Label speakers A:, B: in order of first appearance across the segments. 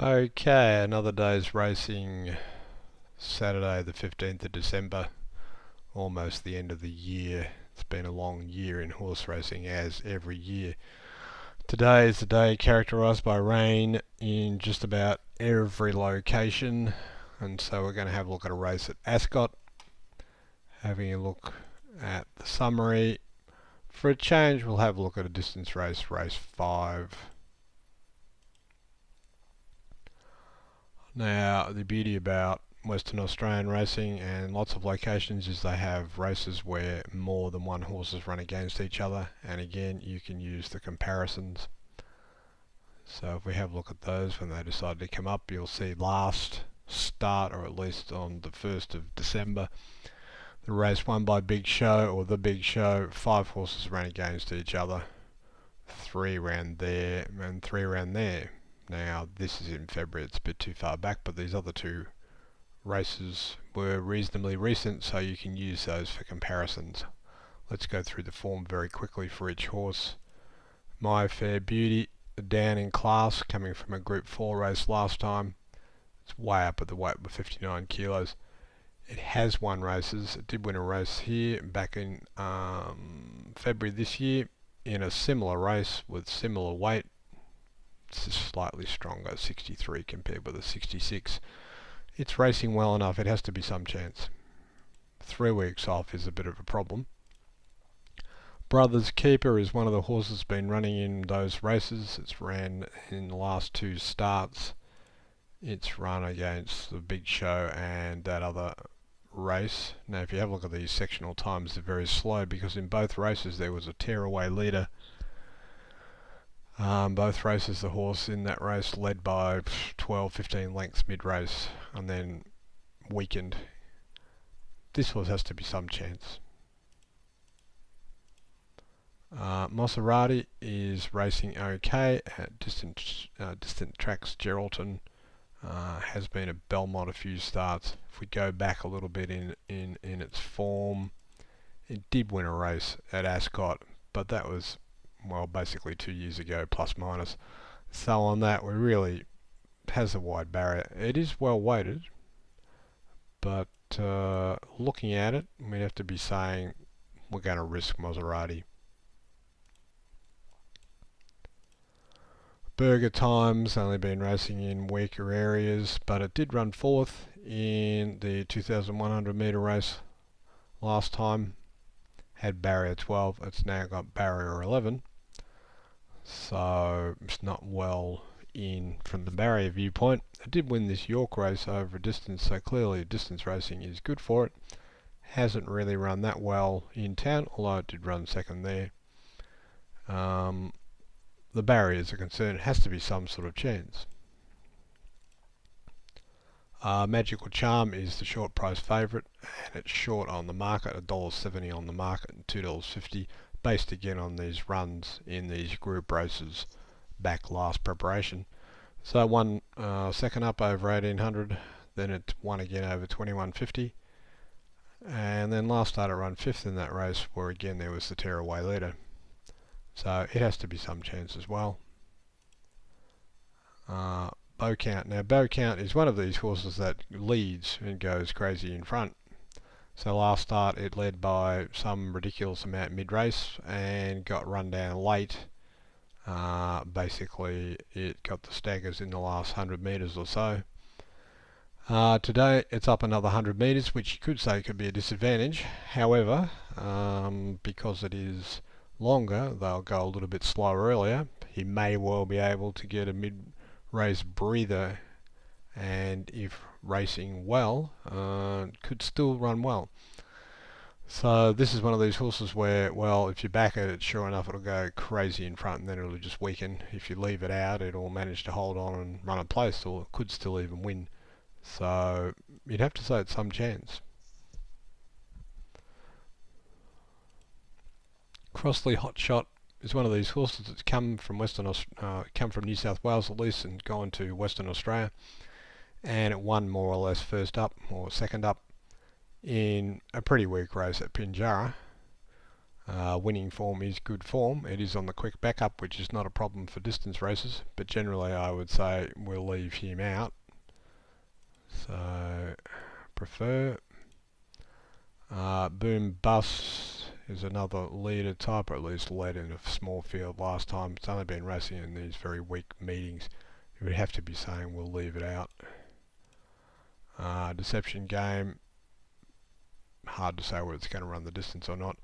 A: Okay, another day's racing. Saturday the 15th of December, almost the end of the year. It's been a long year in horse racing, as every year. Today is the day characterised by rain in just about every location, and so we're going to have a look at a race at Ascot, having a look at the summary. For a change, we'll have a look at a distance race, race 5. Now, the beauty about Western Australian racing and lots of locations is they have races where more than one horses run against each other, and again you can use the comparisons. So if we have a look at those when they decide to come up, you'll see last start, or at least on the 1st of December, the race won by Big Show, or the Big Show. 5 horses ran against each other, 3 ran there and 3 ran there. Now this is in February, it's a bit too far back, but these other 2 races were reasonably recent, so you can use those for comparisons. Let's go through the form very quickly for each horse. My Fair Beauty, down in class, coming from a Group 4 race last time. It's way up at the weight of 59 kilos. It has won races. It did win a race here back in February this year in a similar race with similar weight. It's slightly stronger, 63 compared with a 66. It's racing well enough, it has to be some chance. 3 weeks off is a bit of a problem. Brothers Keeper is one of the horses been running in those races. It's ran in the last 2 starts. It's run against the Big Show and that other race. Now if you have a look at these sectional times, they're very slow because in both races there was a tearaway leader. Both races, the horse in that race led by 12-15 lengths mid-race and then weakened. This horse has to be some chance. Maserati is racing okay at distant tracks. Geraldton has been at Belmont a few starts. If we go back a little bit in its form, it did win a race at Ascot, but that was, well, basically 2 years ago, plus minus. So on that, we really has a wide barrier. It is well weighted, but looking at it, we'd have to be saying we're going to risk Maserati. Burger Time's only been racing in weaker areas, but it did run 4th in the 2,100 metre race last time. Had barrier 12, it's now got barrier 11. So it's not well in from the barrier viewpoint. It did win this York race over a distance, so clearly distance racing is good for it. Hasn't really run that well in town, although it did run 2nd there. The barriers are concerned, it has to be some sort of chance. Magical Charm is the short price favourite, and it's short on the market, $1.70 on the market and $2.50, based again on these runs in these group races back last preparation. So it won 2nd up over 1800, then it won again over 2150, and then last start it ran 5th in that race, where again there was the tearaway leader. So it has to be some chance as well. Bow Count. Now Bow Count is one of these horses that leads and goes crazy in front. So last start it led by some ridiculous amount mid-race and got run down late. Basically it got the staggers in the last 100 metres or so. Today it's up another 100 metres, which you could say could be a disadvantage. However, because it is longer, they'll go a little bit slower earlier. He may well be able to get a mid-race breather, and if racing well, could still run well. So this is one of these horses where, well, if you back it, sure enough it'll go crazy in front and then it'll just weaken. If you leave it out, it'll manage to hold on and run a place, or it could still even win. So you'd have to say it's some chance. Crossley Hotshot is one of these horses that's come from New South Wales at least, and gone to Western Australia, and it won more or less 1st up or 2nd up in a pretty weak race at Pinjarra. Winning form is good form. It is on the quick backup, which is not a problem for distance races, but generally I would say we'll leave him out. So prefer. Boom Bust is another leader type, or at least led in a small field last time. It's only been racing in these very weak meetings. You would have to be saying we'll leave it out. Deception Game, hard to say whether it's going to run the distance or not.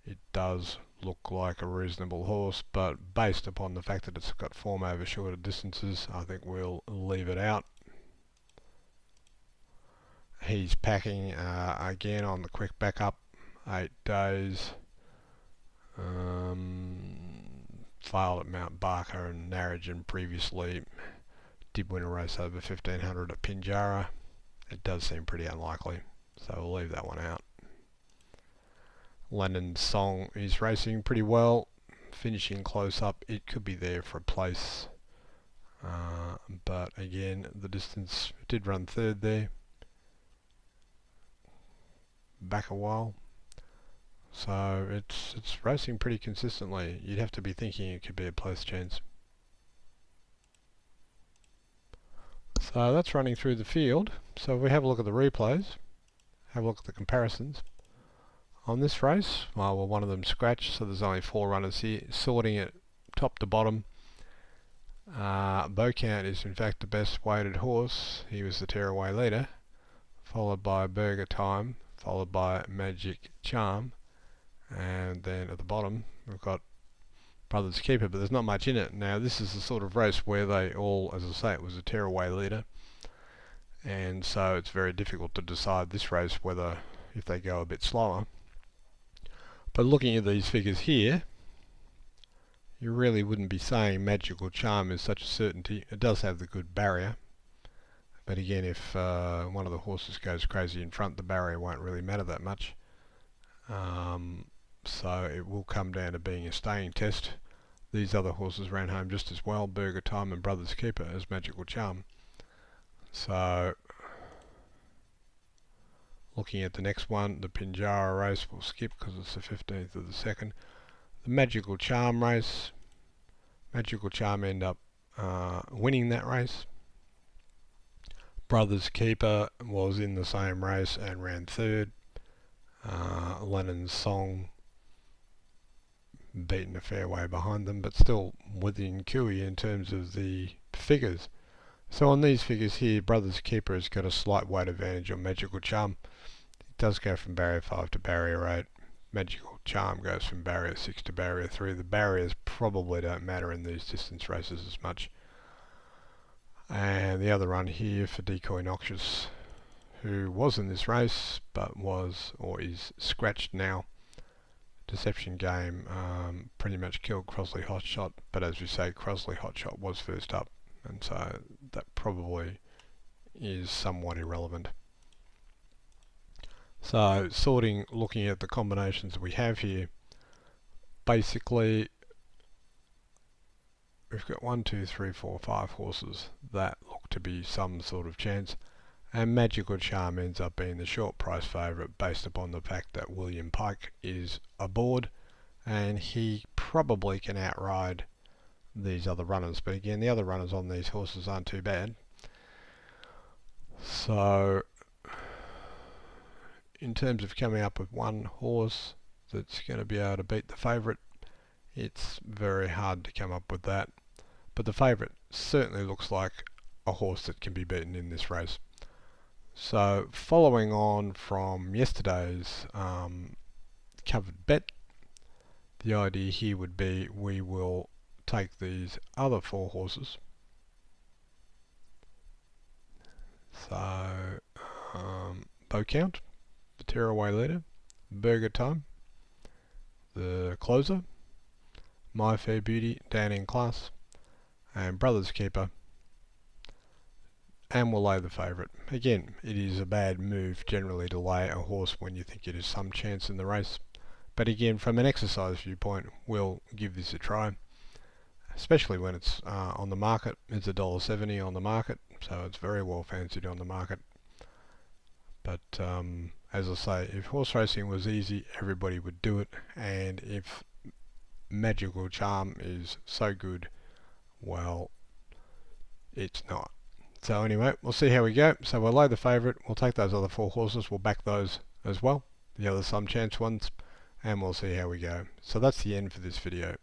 A: It does look like a reasonable horse, but based upon the fact that it's got form over shorter distances, I think we'll leave it out. He's packing again on the quick backup, 8 days. Failed at Mount Barker and Narrogin previously. Did win a race over 1500 at Pinjarra. It does seem pretty unlikely, so we'll leave that one out. London's Song is racing pretty well, finishing close up. It could be there for a place, but again, the distance did run third there, back a while, so it's racing pretty consistently. You'd have to be thinking it could be a place chance. So that's running through the field. So if we have a look at the replays, have a look at the comparisons. On this race, well, one of them scratched, so there's only 4 runners here. Sorting it top to bottom, Bowcount is in fact the best weighted horse. He was the tearaway leader, followed by Burger Time, followed by Magic Charm, and then at the bottom we've got Brothers Keeper, but there's not much in it. Now this is the sort of race where they all, as I say, it was a tearaway leader, and so it's very difficult to decide this race whether, if they go a bit slower. But looking at these figures here, you really wouldn't be saying Magical Charm is such a certainty. It does have the good barrier, but again, if one of the horses goes crazy in front, the barrier won't really matter that much. So it will come down to being a staying test. These other horses ran home just as well, Burger Time and Brothers Keeper, as Magical Charm. So looking at the next one, the Pinjarra race, we'll skip because it's the 15th of the 2nd. The Magical Charm race, Magical Charm end up winning that race. Brothers Keeper was in the same race and ran third. Lennon's Song beaten a fair way behind them, but still within Cooey in terms of the figures. So on these figures here, Brothers Keeper has got a slight weight advantage on Magical Charm. It does go from barrier 5 to barrier 8. Magical Charm goes from barrier 6 to barrier 3. The barriers probably don't matter in these distance races as much. And the other run here for Decoy Noxious, who was in this race but was, or is, scratched now. Deception Game pretty much killed Crosley Hotshot, but as we say, Crosley Hotshot was first up, and so that probably is somewhat irrelevant. So sorting, looking at the combinations we have here, basically we've got 1, 2, 3, 4, 5 horses that look to be some sort of chance, and Magical Charm ends up being the short price favourite based upon the fact that William Pike is aboard and he probably can outride these other runners. But again, the other runners on these horses aren't too bad. So in terms of coming up with one horse that's going to be able to beat the favourite, it's very hard to come up with that. But the favourite certainly looks like a horse that can be beaten in this race. So following on from yesterday's covered bet, the idea here would be we will take these other 4 horses. So Bowcount, the tearaway leader, Burger Time, the closer, My Fair Beauty, down in class, and Brothers Keeper, and we'll lay the favourite. Again, it is a bad move generally to lay a horse when you think it is some chance in the race, but again, from an exercise viewpoint, we'll give this a try, especially when it's on the market. It's $1.70 on the market, so it's very well fancied on the market. But as I say, if horse racing was easy, everybody would do it, and if Magical Charm is so good, well, it's not. So anyway, we'll see how we go. So we'll load the favourite, we'll take those other 4 horses, we'll back those as well, the other some chance ones, and we'll see how we go. So that's the end for this video.